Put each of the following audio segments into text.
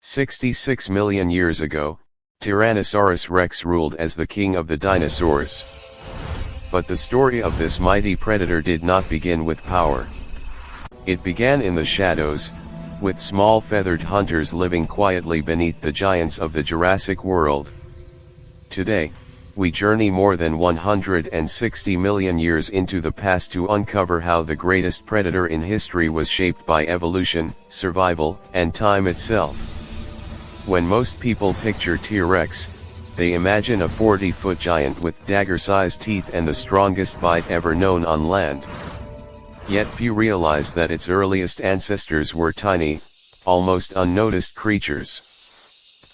66 million years ago, Tyrannosaurus rex ruled as the king of the dinosaurs. But the story of this mighty predator did not begin with power. It began in the shadows, with small feathered hunters living quietly beneath the giants of the Jurassic world. Today, we journey more than 160 million years into the past to uncover how the greatest predator in history was shaped by evolution, survival, and time itself. When most people picture T-Rex, they imagine a 40-foot giant with dagger-sized teeth and the strongest bite ever known on land. Yet few realize that its earliest ancestors were tiny, almost unnoticed creatures.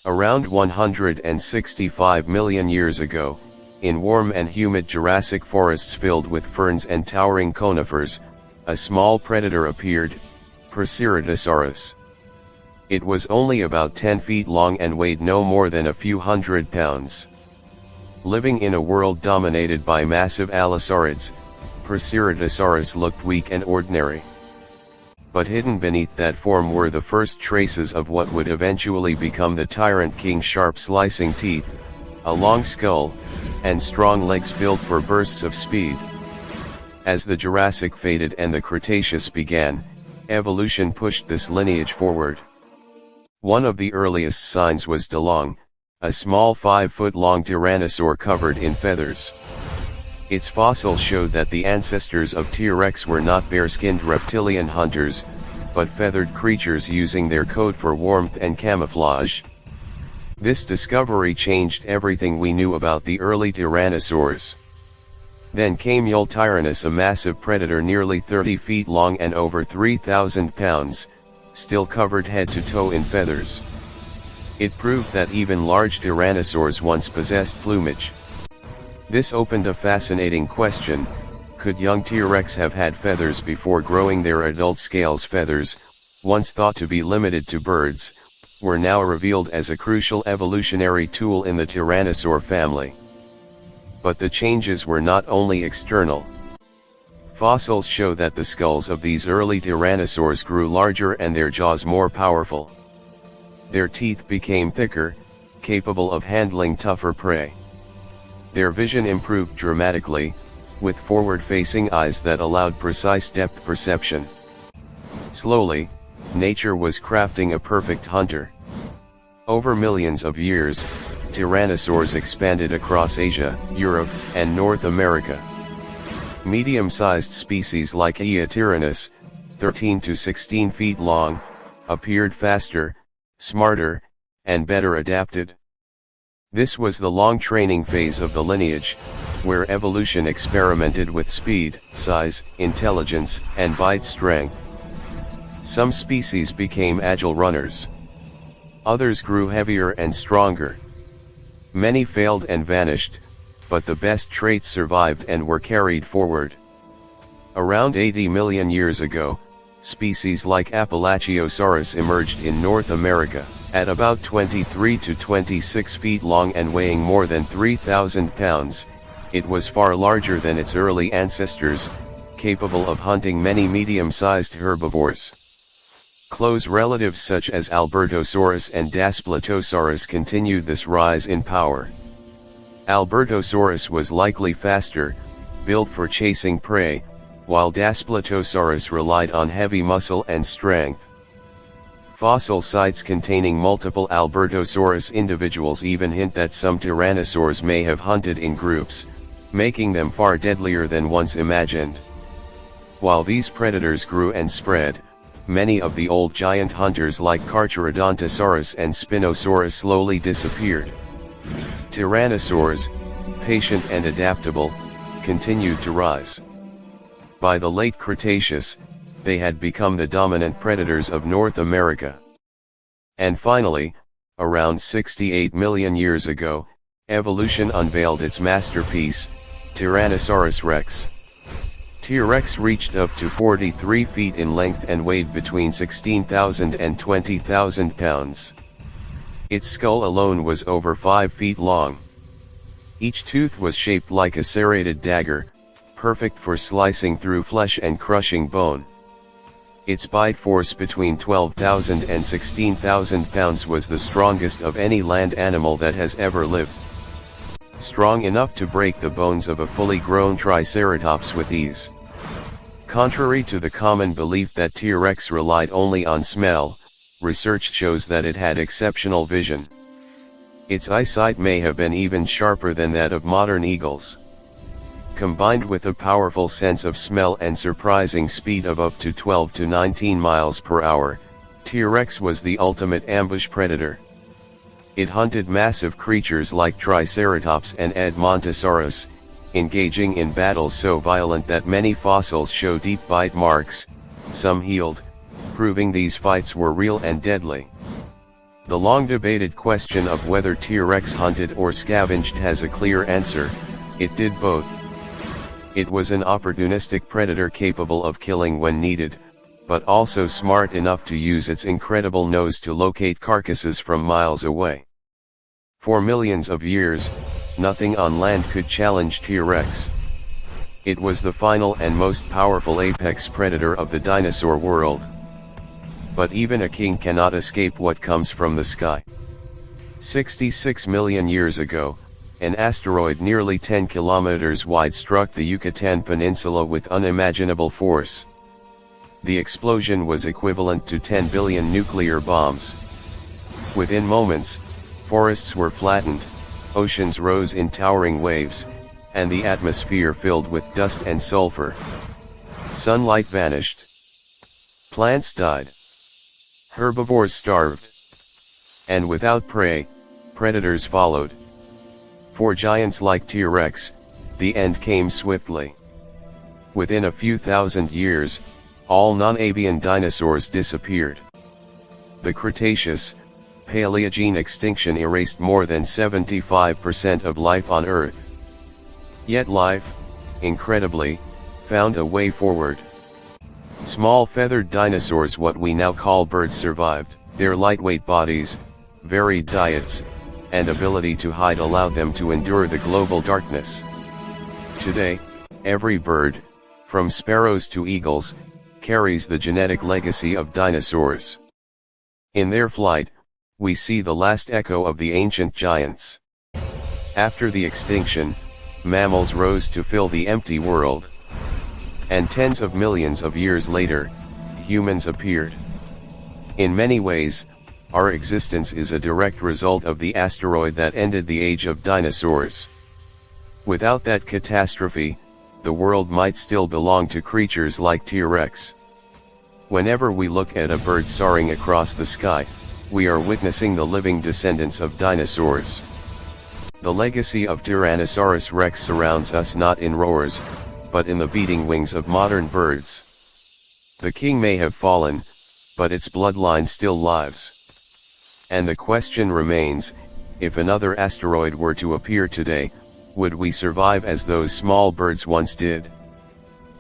Around 165 million years ago, in warm and humid Jurassic forests filled with ferns and towering conifers, a small predator appeared, Ceratosaurus. It was only about 10 feet long and weighed no more than a few hundred pounds. Living in a world dominated by massive allosaurids, Ceratosaurus looked weak and ordinary. But hidden beneath that form were the first traces of what would eventually become the tyrant king's sharp slicing teeth, a long skull, and strong legs built for bursts of speed. As the Jurassic faded and the Cretaceous began, evolution pushed this lineage forward. One of the earliest signs was Guanlong, a small 5-foot-long tyrannosaur covered in feathers. Its fossil showed that the ancestors of T-Rex were not bare-skinned reptilian hunters, but feathered creatures using their coat for warmth and camouflage. This discovery changed everything we knew about the early tyrannosaurs. Then came Yutyrannus, a massive predator nearly 30 feet long and over 3,000 pounds, still covered head to toe in feathers. It proved that even large tyrannosaurs once possessed plumage. This opened a fascinating question: could young T-Rex have had feathers before growing their adult scales? Feathers, once thought to be limited to birds, were now revealed as a crucial evolutionary tool in the tyrannosaur family. But the changes were not only external. Fossils show that the skulls of these early tyrannosaurs grew larger and their jaws more powerful. Their teeth became thicker, capable of handling tougher prey. Their vision improved dramatically, with forward-facing eyes that allowed precise depth perception. Slowly, nature was crafting a perfect hunter. Over millions of years, tyrannosaurs expanded across Asia, Europe, and North America. Medium-sized species like Yutyrannus, 13 to 16 feet long, appeared faster, smarter, and better adapted. This was the long training phase of the lineage, where evolution experimented with speed, size, intelligence, and bite strength. Some species became agile runners. Others grew heavier and stronger. Many failed and vanished, but the best traits survived and were carried forward. Around 80 million years ago, species like Apalachiosaurus emerged in North America, at about 23 to 26 feet long and weighing more than 3,000 pounds. It was far larger than its early ancestors, capable of hunting many medium-sized herbivores. Close relatives such as Albertosaurus and Daspletosaurus continued this rise in power. Albertosaurus was likely faster, built for chasing prey, while Daspletosaurus relied on heavy muscle and strength. Fossil sites containing multiple Albertosaurus individuals even hint that some tyrannosaurs may have hunted in groups, making them far deadlier than once imagined. While these predators grew and spread, many of the old giant hunters like Carcharodontosaurus and Spinosaurus slowly disappeared. Tyrannosaurs, patient and adaptable, continued to rise. By the late Cretaceous, they had become the dominant predators of North America. And finally, around 68 million years ago, evolution unveiled its masterpiece, Tyrannosaurus rex. T-Rex reached up to 43 feet in length and weighed between 16,000 and 20,000 pounds. Its skull alone was over 5 feet long. Each tooth was shaped like a serrated dagger, perfect for slicing through flesh and crushing bone. Its bite force between 12,000 and 16,000 pounds was the strongest of any land animal that has ever lived. Strong enough to break the bones of a fully grown triceratops with ease. Contrary to the common belief that T-Rex relied only on smell, research shows that it had exceptional vision. Its eyesight may have been even sharper than that of modern eagles. Combined with a powerful sense of smell and surprising speed of up to 12 to 19 miles per hour, T-Rex was the ultimate ambush predator. It hunted massive creatures like Triceratops and Edmontosaurus, engaging in battles so violent that many fossils show deep bite marks, some healed, proving these fights were real and deadly. The long-debated question of whether T-Rex hunted or scavenged has a clear answer: it did both. It was an opportunistic predator capable of killing when needed, but also smart enough to use its incredible nose to locate carcasses from miles away. For millions of years, nothing on land could challenge T-Rex. It was the final and most powerful apex predator of the dinosaur world. But even a king cannot escape what comes from the sky. 66 million years ago, an asteroid nearly 10 kilometers wide struck the Yucatan Peninsula with unimaginable force. The explosion was equivalent to 10 billion nuclear bombs. Within moments, forests were flattened, oceans rose in towering waves, and the atmosphere filled with dust and sulfur. Sunlight vanished. Plants died. Herbivores starved. And without prey, predators followed. For giants like T-Rex, the end came swiftly. Within a few thousand years, all non-avian dinosaurs disappeared. The Cretaceous, Paleogene extinction erased more than 75% of life on Earth. Yet life, incredibly, found a way forward. Small feathered dinosaurs, what we now call birds, survived. Their lightweight bodies, varied diets, and ability to hide allowed them to endure the global darkness. Today, every bird, from sparrows to eagles, carries the genetic legacy of dinosaurs. In their flight, we see the last echo of the ancient giants. After the extinction, mammals rose to fill the empty world. And tens of millions of years later, humans appeared. In many ways, our existence is a direct result of the asteroid that ended the age of dinosaurs. Without that catastrophe, the world might still belong to creatures like T-Rex. Whenever we look at a bird soaring across the sky, we are witnessing the living descendants of dinosaurs. The legacy of Tyrannosaurus rex surrounds us not in roars, but in the beating wings of modern birds. The king may have fallen, but its bloodline still lives. And the question remains, if another asteroid were to appear today, would we survive as those small birds once did?